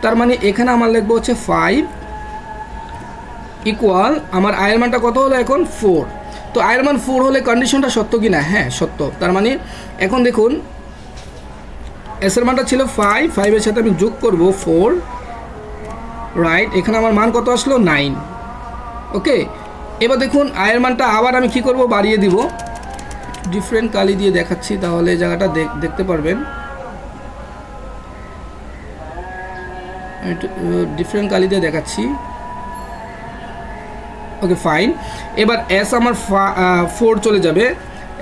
[SPEAKER 1] তার মানে এখানে আমার লিখবো হচ্ছে 5 ইকুয়াল আমার আয়ের মানটা কত হলো এখন? 4। তো আয়ের মান 4 হলে কন্ডিশনটা সত্য কি না? হ্যাঁ সত্য। তার মানে এখন দেখুন এস এর মানটা ছিল 5 এর সাথে আমি যোগ করব 4। রাইট, এখানে আমার মান কত আসলো? 9। ওকে, এবার দেখুন আয়ের মানটা আবার আমি কি করব? বাড়িয়ে দিব। ডিফারেন্ট কালি দিয়ে দেখাচ্ছি, তাহলে জায়গাটা দেখতে পারবেন। ডিফারেন্ট কালি দিয়ে দেখাচ্ছি। Okay fine. এবার এস আমার 4 চলে যাবে,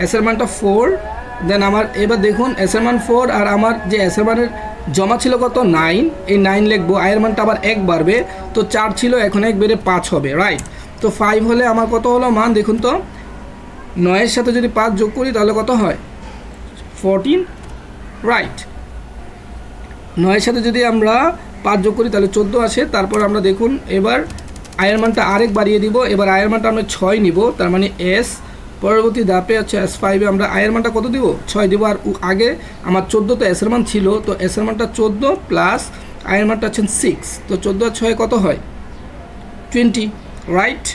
[SPEAKER 1] এস এর মানটা 4। দেন আমার এবার দেখুন এস এর মান 4, আর আমার যে এস এর মানের জমা ছিল কত? 9। এই 9 লিখবো। আয়ের মানটা আবার 1 বাড়বে, তো 4 ছিল, এখন 1 বেড়ে 5 হবে। রাইট, তো 5 হলে আমার কত হলো মান? দেখুন তো 9 এর সাথে যদি 5 যোগ করি তাহলে কত হয়? 14। রাইট, 9 এর সাথে যদি আমরা 5 যোগ করি তাহলে 14 আসে। তারপর আমরা দেখুন এবার আয়ের মানটা আরেক বাড়িয়ে দিব। এবার আয়ের মানটা আমরা 6 নিব, তার মানে এস পরবর্তী ধাপে হচ্ছে S5 এ আমরা আয়ের মানটা কত দিব? 6 দিব। আর আগে আমার 14 তো এস এর মান ছিল, তো এস এর মানটা 14 প্লাস আয়ের মানটা হচ্ছেন 6। তো 14 আর 6 কত হয়? 20। রাইট,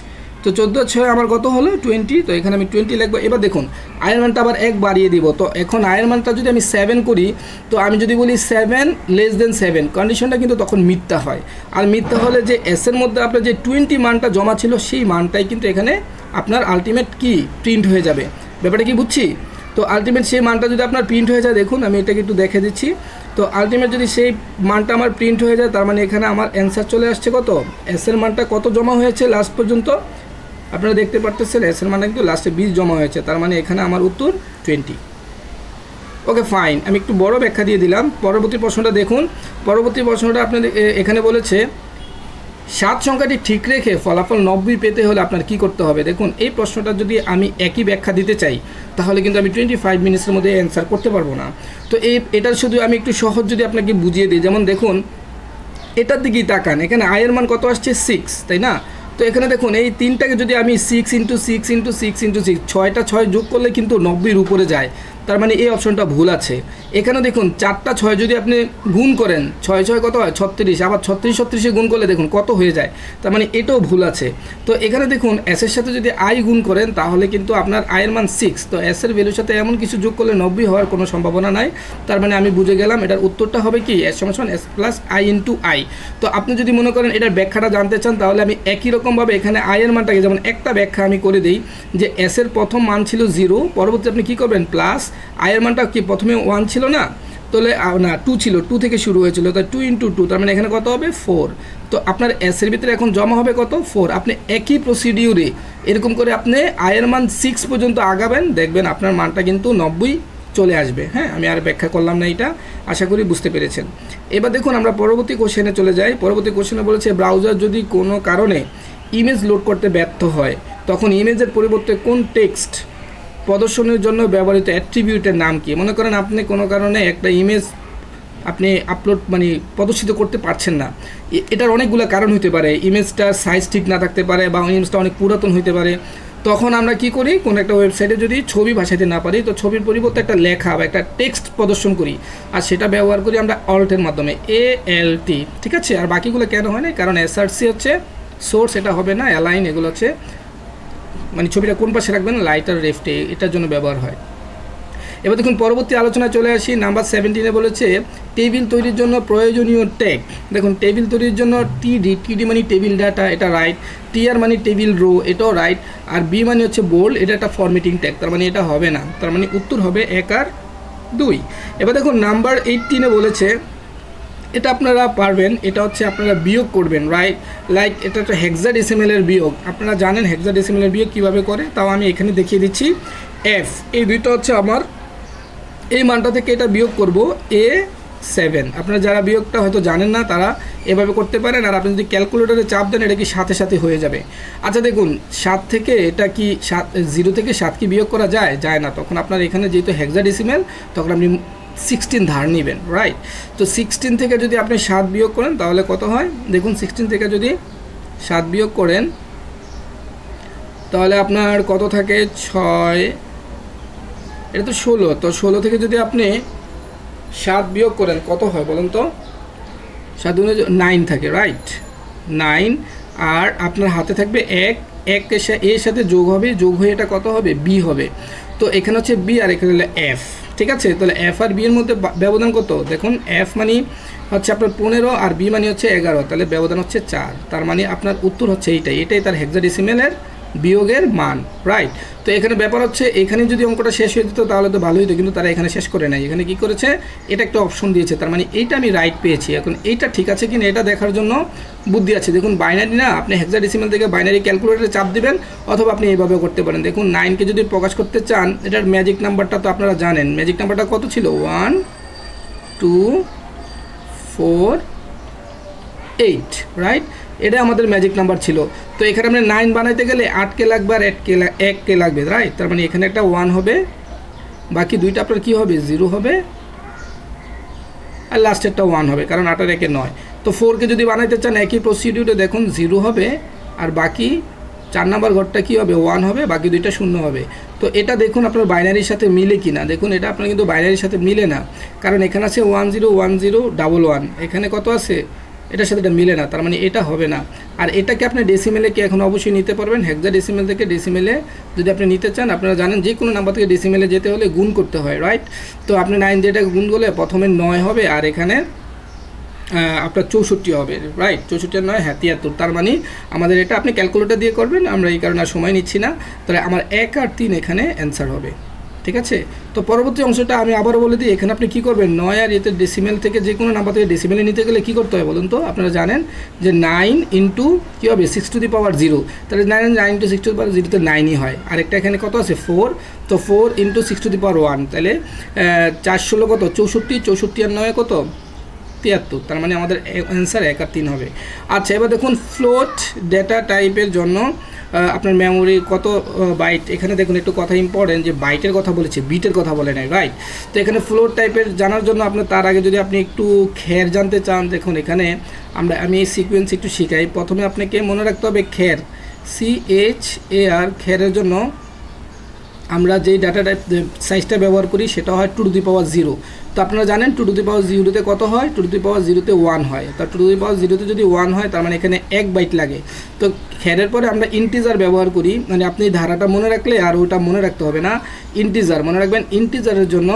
[SPEAKER 1] তো 14 আর 6 আমার কত হলো? 20। তো এখানে আমি 20 লিখবো। এবার দেখুন আয়ের মানটা আবার 1 বাড়িয়ে দিব। তো এখন আয়ের মানটা যদি আমি 7 করি, তো আমি যদি বলি 7 লেস দেন 7, কন্ডিশনটা কিন্তু তখন মিথ্যা হয়। আর মিথ্যা হলে যে এস এর মধ্যে আপনার যে 20 মানটা জমা ছিল, সেই মানটাই কিন্তু এখানে আপনার আলটিমেট কি প্রিন্ট হয়ে যাবে। ব্যাপারটা কি বুঝছি? তো আলটিমেট সেই মানটা যদি আপনার প্রিন্ট হয়ে যায়, দেখুন আমি এটাকে একটু দেখে দিচ্ছি। তো আলটিমেট যদি সেই মানটা আমার প্রিন্ট হয়ে যায়, তার মানে এখানে আমার অ্যান্সার চলে আসছে কত? এস এর মানটা কত জমা হয়েছে লাস্ট পর্যন্ত? আপনারা দেখতে পারতেছেন এস এর মানটা কিন্তু লাস্টে 20 জমা হয়েছে, তার মানে এখানে আমার উত্তর 20। ওকে ফাইন, আমি একটু বড় ব্যাখ্যা দিয়ে দিলাম। পরবর্তী প্রশ্নটা দেখুন। পরবর্তী প্রশ্নটা আপনাদের এখানে বলেছে 7 সংখ্যাটি ঠিক রেখে ফলাফল 90 পেতে হলে আপনার কি করতে হবে? দেখুন এই প্রশ্নটা যদি আমি একই ব্যাখ্যা দিতে চাই, তাহলে কিন্তু আমি 25 মিনিটের মধ্যে অ্যান্সার করতে পারবো না। তো এটার শুধু আমি একটু সহজ যদি আপনাকে বুঝিয়ে দিই, যেমন দেখুন এটার দিকেই তাকান, এখানে আয়ের মান কত আসছে? 6, তাই না? তো এখানে দেখুন এই 3টাকে যদি আমি 6 × 6 × 6 × 6 × 6, 6টা 6 যোগ করলে কিন্তু 90-র উপরে যায়। তার মানে এই অপশনটা ভুল আছে। এখানে দেখুন 4টা 6 যদি আপনি গুণ করেন 6 6 কত হয় 36, আবার 36 36 গুণ করলে দেখুন কত হয়ে যায়, তার মানে এটাও ভুল আছে। তো এখানে দেখুন s এর সাথে যদি i গুণ করেন তাহলে কিন্তু আপনার i এর মান 6, তো s এর ভ্যালুর সাথে এমন কিছু যোগ করলে 90 হওয়ার কোনো সম্ভাবনা নাই। তার মানে আমি বুঝে গেলাম এটার উত্তরটা হবে কি s সমান s plus i into i। তো আপনি যদি মনে করেন এটার ব্যাখ্যাটা জানতে চান তাহলে আমি একই রকমভাবে এখানে i এর মানটাকে যেমন একটা ব্যাখ্যা আমি করে দিই যে s এর প্রথম মান ছিল 0, পরবর্তী আপনি কী করবেন প্লাস i এর মানটা কি প্রথমে 1 ছিল না, তাহলে না 2 ছিল, 2 থেকে শুরু হয়েছিল, তাই 2 ইন্টু 2, তার মানে এখানে কত হবে 4। তো আপনার s এর ভিতরে এখন জমা হবে কত 4। আপনি একই প্রসিডিউরে এরকম করে আপনি i এর মান 6 পর্যন্ত আগাবেন, দেখবেন আপনার মানটা কিন্তু 90 চলে আসবে। হ্যাঁ, আমি আর ব্যাখ্যা করলাম না, এটা আশা করি বুঝতে পেরেছেন। এবার দেখুন আমরা পরবর্তী কোশ্চেনে চলে যাই। পরবর্তী কোশ্চেনে বলেছে ব্রাউজার যদি কোনো কারণে ইমেজ লোড করতে ব্যর্থ হয় তখন ইমেজের পরিবর্তে কোন টেক্সট প্রদর্শনের জন্য ব্যবহৃত অ্যাট্রিবিউটের নাম কি। মনে করেন আপনি কোনো কারণে একটা ইমেজ আপনি আপলোড মানে প্রদর্শিত করতে পারছেন না, এটার অনেকগুলো কারণ হতে পারে, ইমেজটার সাইজ ঠিক না থাকতে পারে বা ইমেজটা অনেক পুরাতন হতে পারে। তখন আমরা কি করি, কোনো একটা ওয়েবসাইটে যদি ছবি ভাষাতে না পারি তো ছবির পরিবর্তে একটা লেখা বা একটা টেক্সট প্রদর্শন করি, আর সেটা ব্যবহার করি আমরা অল্টের মাধ্যমে ALT, ঠিক আছে। আর বাকিগুলো কেন হয় না, কারণ SRC হচ্ছে সোর্স, এটা হবে না, অ্যালাইন এগুলো হচ্ছে মানে ছবিটা কোন পাশে রাখবেন লাইট আর লেফটে, এটার জন্য ব্যবহার হয়। এবার দেখুন পরবর্তী আলোচনায় চলে আসি। নাম্বার 17-এ বলেছে টেবিল তৈরির জন্য প্রয়োজনীয় ট্যাগ। দেখুন টেবিল তৈরির জন্য TD মানে টেবিল ডাটা, এটা রাইট, TR মানে টেবিল রো, এটাও রাইট, আর B মানে হচ্ছে বোল্ড, এটা একটা ফরম্যাটিং ট্যাগ, তার মানে এটা হবে না, তার মানে উত্তর হবে 1 আর 2। এবার দেখুন নাম্বার 18-এ বলেছে এটা আপনারা পারবেন, এটা হচ্ছে আপনারা বিয়োগ করবেন, রাইট, লাইক এটা একটা হেক্সাডেসিমেলের বিয়োগ। আপনারা জানেন হেক্সাডেসিমেলের বিয়োগ কিভাবে করে, তাও আমি এখানে দেখিয়ে দিচ্ছি। F এই দুইটা হচ্ছে আমার, এই মানটা থেকে এটা বিয়োগ করব A7। আপনারা যারা বিয়োগটা হয়তো জানেন না তারা এভাবে করতে পারেন, আর আপনি যদি ক্যালকুলেটরে চাপ দেন এটা কি সাথে সাথে হয়ে যাবে। আচ্ছা দেখুন 7 থেকে এটা কি 0 থেকে 7 কি বিয়োগ করা যায়, যায় না। তখন আপনার এখানে যেহেতু হেক্সাডেসিমেল তখন আপনি 16 ধার নেবেন, রাইট। তো 16 থেকে যদি আপনি 7 বিয়োগ করেন তাহলে কত হয়, দেখুন 16 থেকে যদি 7 বিয়োগ করেন তাহলে আপনার কত থাকে 6, এটা তো 16, তো 16 থেকে যদি আপনি 7 বিয়োগ করেন কত হয় বলুন তো, 7 9 থাকে, রাইট 9, আর আপনার হাতে থাকবে 1 এর সাথে যোগ হবে, যোগ হয়ে এটা কত হবে B হবে। তো এখানে হচ্ছে B আর এখানে হলো F, ঠিক আছে। তাহলে F আর B এর মধ্যে ব্যবধান কত, দেখুন F মানে হচ্ছে আপনার 15 আর B মানে হচ্ছে 11, তাহলে ব্যবধান হচ্ছে 4, তার মানে আপনার উত্তর হচ্ছে এটাই তার হেক্সাডেসিমেলের বিয়োগের মান, রাইট। তো এখানে ব্যাপার হচ্ছে এখানে যদি অঙ্কটা শেষ হয়ে যেত তাহলে তো ভালোই হতো, কিন্তু তারা এখানে শেষ করে নাই, এখানে কি করেছে এটা একটা অপশন দিয়েছে, তার মানে এইটা আমি রাইট পেয়েছি। এখন এইটা ঠিক আছে কিনা এটা দেখার জন্য বুদ্ধি আছে। দেখুন বাইনারি না, আপনি হেক্সাডেসিমেল থেকে বাইনারি ক্যালকুলেটরে চাপ দিবেন, অথবা আপনি এইভাবে করতে পারেন। দেখুন 9কে যদি প্রকাশ করতে চান, এটার ম্যাজিক নাম্বারটা তো আপনারা জানেন, ম্যাজিক নাম্বারটা কত ছিল 1 2 4 8, রাইট, এটা আমাদের ম্যাজিক নাম্বার ছিল। তো এখানে আমরা 9 বানাইতে গেলে 8কে লাগবে আর 1কে লাগবে, রাইট। তার মানে এখানে একটা 1 হবে, বাকি দুইটা আপনার কি হবে 0 হবে, আর লাস্টেরটা 1 হবে, কারণ 8 আর 1 9। তো 4কে যদি বানাইতে চান একই প্রসিডিউরে দেখুন 0 হবে, আর বাকি 4 নাম্বার ঘরটা কি হবে 1 হবে, বাকি দুইটা 0 হবে। তো এটা দেখুন আপনার বাইনারির সাথে মিলে কিনা, দেখুন এটা আপনার কিন্তু বাইনারির সাথে মিলে না, কারণ এখানে আছে 1 0 1 0 11, এখানে কত আছে এটার সাথে এটা মিলে না, তার মানে এটা হবে না। আর এটাকে আপনি ডেসিমেলে কি এখন অবশ্যই নিতে পারবেন, হেক্সাডেসিমেল থেকে ডেসিমেলে যদি আপনি নিতে চান, আপনারা জানেন যে কোনো নাম্বার থেকে ডেসিমেলে যেতে হলে গুণ করতে হয়, রাইট। তো আপনি 9 দিয়ে এটাকে গুণ করলে প্রথমে 9 হবে, আর এখানে আপনার 64 হবে, রাইট, 64 আর 9 73, তার মানে আমাদের এটা আপনি ক্যালকুলেটর দিয়ে করবেন, আমরা এই কারণে সময় নিচ্ছি না। তাহলে আমার 1 আর 3 এখানে অ্যান্সার হবে, ঠিক আছে। তো পরবর্তী অংশটা আমি আবারও বলে দিই, এখানে আপনি কী করবেন 9 আর এতে ডেসিমেল থেকে যে কোনো নাম্বার থেকে ডেসিমেলে নিতে গেলে কী করতে হয় বলুন তো, আপনারা জানেন যে 9 ইন্টু কী হবে 6 টু দি পাওয়ার 0, তাহলে 9 ইন্টু 6 টু দি পাওয়ার 0 তে 9ই হয়। আরেকটা এখানে কত আছে 4, তো 4 ইন্টু 6 টু দি পাওয়ার 1, তাহলে 4 16 কত 64, 64 আর 9 কত 73, তার মানে আমাদের অ্যান্সার 1 আর 3 হবে। আচ্ছা এবার দেখুন ফ্লোট ডেটা টাইপের জন্য আপনার মেমোরি কত বাইট, এখানে দেখুন একটু কথা ইম্পর্টেন্ট যে বাইটের কথা বলেছে, বিটের কথা বলে নাই, রাইট। তো এখানে ফ্লোট টাইপের জানার জন্য আপনার তার আগে যদি আপনি একটু খের জানতে চান, দেখুন এখানে আমি এই সিকোয়েন্স একটু শিখাই। প্রথমে আপনাকে মনে রাখতে হবে খের, CHAR, খেরের জন্য আমরা যেই ডাটা টাইপ সাইজটা ব্যবহার করি সেটা হয় 2^0। তো আপনারা জানেন 2^0-তে কত হয়, 2^0-তে 1 হয়। তা 2^0-তে যদি 1 হয় তার মানে এখানে 1 বাইট লাগে। তো হেডের পরে আমরা ইন্টিজার ব্যবহার করি, মানে আপনি ধারাটা মনে রাখলে আর ওটা মনে রাখতে হবে না। ইন্টিজার মনে রাখবেন, ইন্টিজারের জন্য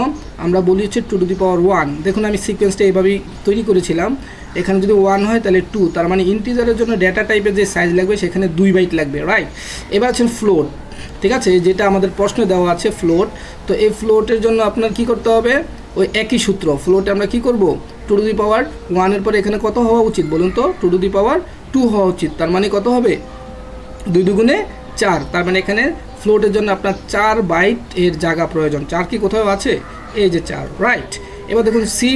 [SPEAKER 1] আমরা বলি হচ্ছে 2^1। দেখুন আমি সিকোয়েন্সটা এইভাবেই তৈরি করেছিলাম। এখানে যদি 1 হয় তাহলে 2, তার মানে ইন্টিজারের জন্য ডেটা টাইপের যে সাইজ লাগবে সেখানে 2 বাইট লাগবে, রাইট। এবার আছেন ফ্লোট, ঠিক আছে, যেটা আমাদের প্রশ্নে দেওয়া আছে ফ্লোট। তো এই ফ্লোটের জন্য আপনার কি করতে হবে, ওই একই সূত্র। ফ্লোটে আমরা কি করব, 2^1 এর পরে এখানে কত হওয়া উচিত বলুন তো, 2^2 হওয়া উচিত। তার মানে কত হবে, 2 দুগুণে 4। তার মানে এখানে ফ্লোটের জন্য আপনার 4 বাইট এর জায়গা প্রয়োজন। 4 কি কোথাও আছে, এই যে 4, রাইট। এবার দেখুন সি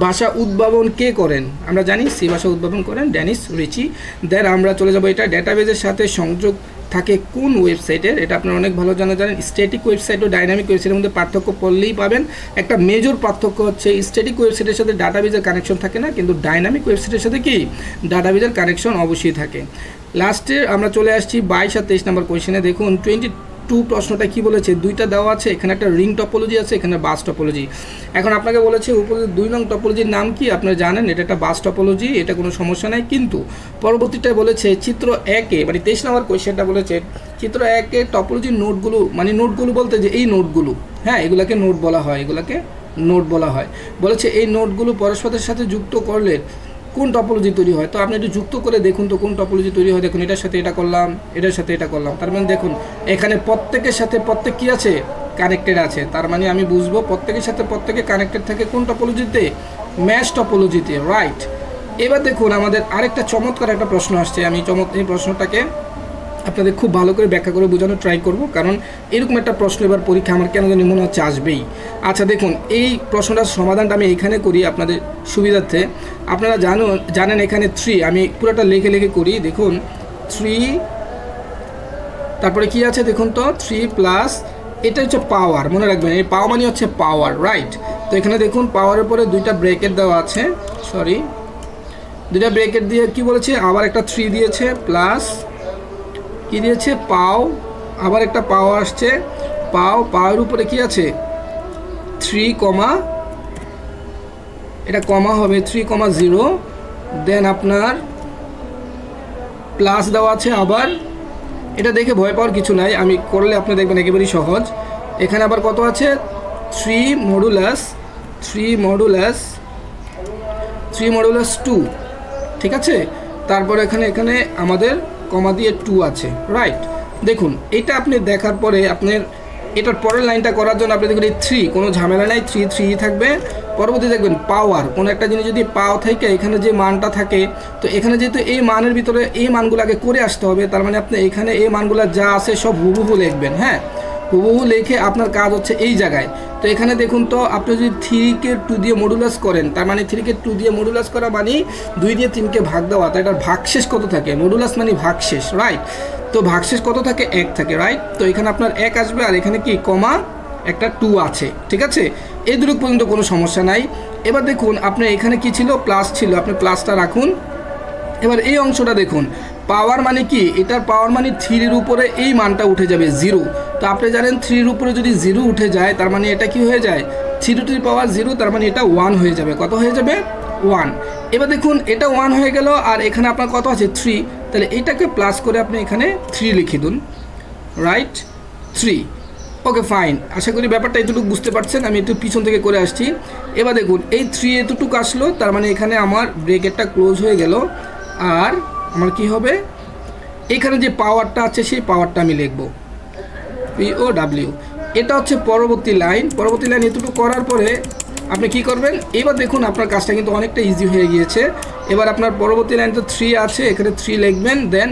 [SPEAKER 1] ভাষা উদ্ভাবন কে করেন, আমরা জানি সি ভাষা উদ্ভাবন করেন ডেনিস রিচি। দেন আমরা চলে যাব, এটা ডেটাবেজের সাথে সংযোগ থাকে কোন ওয়েবসাইটের, এটা আপনারা অনেক ভালো জানেন। স্ট্যাটিক ওয়েবসাইট ও ডাইনামিক ওয়েবসাইটের মধ্যে পার্থক্য পড়লেই পাবেন। একটা মেজর পার্থক্য হচ্ছে স্ট্যাটিক ওয়েবসাইটের সাথে ডাটাবেজের কানেকশন থাকে না, কিন্তু ডাইনামিক ওয়েবসাইটের সাথে কি ডাটাবেজের কানেকশন অবশ্যই থাকে। লাস্টে আমরা চলে আসছি 22 আর 23 নম্বর কোয়েশ্চেনে। দেখুন 22 প্রশ্নটা কি বলেছে, দুইটা দেওয়া আছে, এখানে একটা রিং টপোলজি আছে, এখানে বাস টপোলজি। এখন আপনাকে বলেছে উপরে 2 নং টপোলজির নাম কি, আপনারা জানেন এটা একটা বাস টপোলজি, এটা কোনো সমস্যা নাই। কিন্তু পরবর্তীটা বলেছে চিত্র 1-এ, মানে 23 নম্বর কোয়েশ্চেনটা বলেছে চিত্র 1-এ টপোলজির নোটগুলো, মানে নোটগুলো বলতে যে এই নোটগুলো, হ্যাঁ এগুলাকে নোট বলা হয়, এগুলাকে নোট বলা হয়। বলেছে এই নোটগুলো পরস্পরের সাথে যুক্ত করলে কোন টপোলজি তৈরি হয়। তো আপনি একটু যুক্ত করে দেখুন তো কোন টপোলজি তৈরি হয়। দেখুন এটার সাথে এটা করলাম, এটার সাথে এটা করলাম, তার মানে দেখুন এখানে প্রত্যেকের সাথে প্রত্যেক কী আছে, কানেক্টেড আছে। তার মানে আমি বুঝবো প্রত্যেকের সাথে প্রত্যেকে কানেক্টেড থাকে কোন টপোলজিতে, ম্যাচ টপোলজিতে, রাইট। এবার দেখুন আমাদের আরেকটা চমৎকার একটা প্রশ্ন আসছে, আমি এই প্রশ্নটাকে আপনাদের খুব ভালো করে ব্যাখ্যা করে বোঝানোর ট্রাই করব, কারণ এরকম একটা প্রশ্ন এবার পরীক্ষা আমার কেন জানি মনে হচ্ছে আসবেই। আচ্ছা দেখুন এই প্রশ্নটার সমাধানটা আমি এখানে করি আপনাদের সুবিধার্থে। আপনারা জানেন এখানে 3, আমি পুরোটা লিখে করি। দেখুন 3, তারপরে কি আছে দেখুন তো 3 প্লাস এটা হচ্ছে পাওয়ার, মনে রাখবেন এই পাওয়ার মানে হচ্ছে পাওয়ার, রাইট। তো এখানে দেখুন পাওয়ারের পরে 2টা ব্র্যাকেট দেওয়া আছে, সরি 2টা ব্র্যাকেট দিয়ে কি বলেছে, আবার একটা 3 দিয়েছে, প্লাস কি দিয়েছে, পাও, আবার একটা পাও আসছে, পাওয়ার উপরে কি আছে 3, এটা কমা হবে 3,0, দেন আপনার প্লাস দেওয়া আছে। আবার এটা দেখে ভয় পাওয়ার কিছু নাই, আমি করলে আপনি দেখবেন একেবারেই সহজ। এখানে আবার কত আছে 3 মডুলাস 2, ঠিক আছে। তারপর এখানে আমাদের কমা দিয়ে 2 আছে, রাইট। দেখুন এটা আপনি দেখার পরে আপনার এটার পরের লাইনটা করার জন্য আপনি দেখুন এই 3, কোনো ঝামেলা নাই, 3 থাকবে। পরবর্তী দেখবেন পাওয়ার, কোনো একটা জিনিস যদি পাও থাকে এখানে যে মানটা থাকে, তো এখানে যেহেতু এই মানের ভিতরে এই মানগুলো আগে করে আসতে হবে, তার মানে আপনি এখানে এই মানগুলো যা আছে সব হুবহু লিখবেন, হ্যাঁ হুবহু লিখে আপনার কাজ হচ্ছে এই জায়গায়। তো এখানে দেখুন তো আপনি যদি 3-কে 2 দিয়ে মডুলাস করেন, তার মানে 3-কে 2 দিয়ে মডুলাস করা মানে 2 দিয়ে 3-কে ভাগ দেওয়া, তো এটার ভাগশেষ কত থাকে, মডুলাস মানে ভাগশেষ, রাইট। তো ভাগশেষ কত থাকে, 1 থাকে, রাইট। তো এখানে আপনার 1 আসবে, আর এখানে কি কমা একটা 2 আছে, ঠিক আছে। এই দুটো পর্যন্ত কোনো সমস্যা নাই। এবার দেখুন আপনার এখানে কি ছিল, প্লাস ছিল, আপনি প্লাসটা রাখুন। এবার এই অংশটা দেখুন, পাওয়ার মানে কি, এটার পাওয়ার মানে 3-এর উপরে এই মানটা উঠে যাবে 0। তো আপনি জানেন 3-এর উপরে যদি 0 উঠে যায় তার মানে এটা কি হয়ে যায়, 3^0, তার মানে এটা 1 হয়ে যাবে। কত হয়ে যাবে, 1। এবার দেখুন এটা 1 হয়ে গেল, আর এখানে আপনার কত আছে 3, তাহলে এইটাকে প্লাস করে আপনি এখানে 3 লিখে দিন, রাইট 3। ওকে ফাইন, আশা করি ব্যাপারটা এতটুকু বুঝতে পারছেন। আমি একটু পিছন থেকে করে আসছি। এবার দেখুন এই 3 এতটুকু আসলো, তার মানে এখানে আমার ব্রেকেটটা ক্লোজ হয়ে গেল। আর আমার কি হবে, এখানে যে পাওয়ারটা আছে সেই পাওয়ারটা আমি লিখব POW। এটা হচ্ছে পরবর্তী লাইন এতটুকু করার পরে আপনি কি করবেন, এবার দেখুন আপনার কাজটা কিন্তু অনেকটা ইজি হয়ে গিয়েছে। এবার আপনার পরবর্তী লাইন তো 3 আছে, এখানে 3 লিখবেন, দেন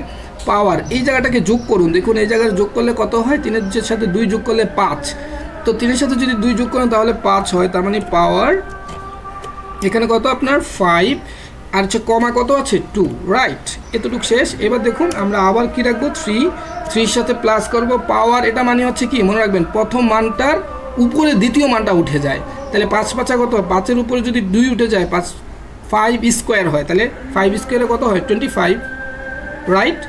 [SPEAKER 1] পাওয়ার এই জায়গাটাকে যোগ করুন। দেখুন এই জায়গায় যোগ করলে কত হয়, 3-এর সাথে 2 যোগ করলে 5, তো 3-এর সাথে যদি 2 যোগ করেন তাহলে 5 হয়, তার মানে পাওয়ার এখানে কত আপনার 5, আর হচ্ছে কমা কত আছে 2, রাইট। এতটুকু শেষ। এবার দেখুন আমরা আবার কি রাখবো, 3-এর সাথে প্লাস করব পাওয়ার, এটা মানে হচ্ছে কি মনে রাখবেন প্রথম মানটার উপরে দ্বিতীয় মানটা উঠে যায়, তাহলে 5×5 কত, 5-এর উপরে যদি 2 উঠে যায় 5 স্কোয়ার হয়, তাহলে 5 স্কোয়ারে কত হয় 25, রাইট।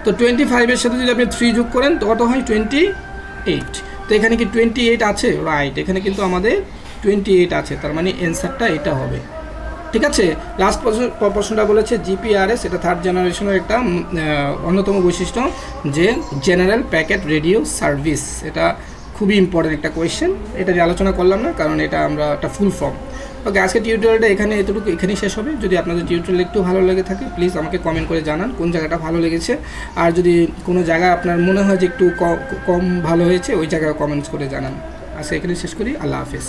[SPEAKER 1] তো 25-এর সাথে যদি আপনি 3 যোগ করেন তো কত হয় 28। তো তো এখানে কি 28 আছে? রাইট, এখানে কিন্তু আমাদের 28 আছে, তার মানে অ্যান্সারটা এটা হবে। ঠিক আছে, লাস্ট প্রশ্নটা বলেছে জিপিআরএস, এটা থার্ড জেনারেশনের একটা অন্যতম বৈশিষ্ট্য, যে জেনারেল প্যাকেট রেডিও সার্ভিস। এটা খুবই ইম্পর্টেন্ট একটা কোয়েশ্চেন, এটা নিয়ে আলোচনা করলাম না কারণ এটা আমরা একটা ফুল ফর্ম। ওকে, আজকে টিউটোরিয়ালটা এখানেই শেষ হবে। যদি আপনাদের টিউটোরিয়াল একটু ভালো লেগে থাকে প্লিজ আমাকে কমেন্ট করে জানান কোন জায়গাটা ভালো লেগেছে, আর যদি কোনো জায়গা আপনার মনে হয় যে একটু কম ভালো হয়েছে ওই জায়গায় কমেন্টস করে জানান। আজকে এখানে শেষ করি, আল্লাহ হাফেজ।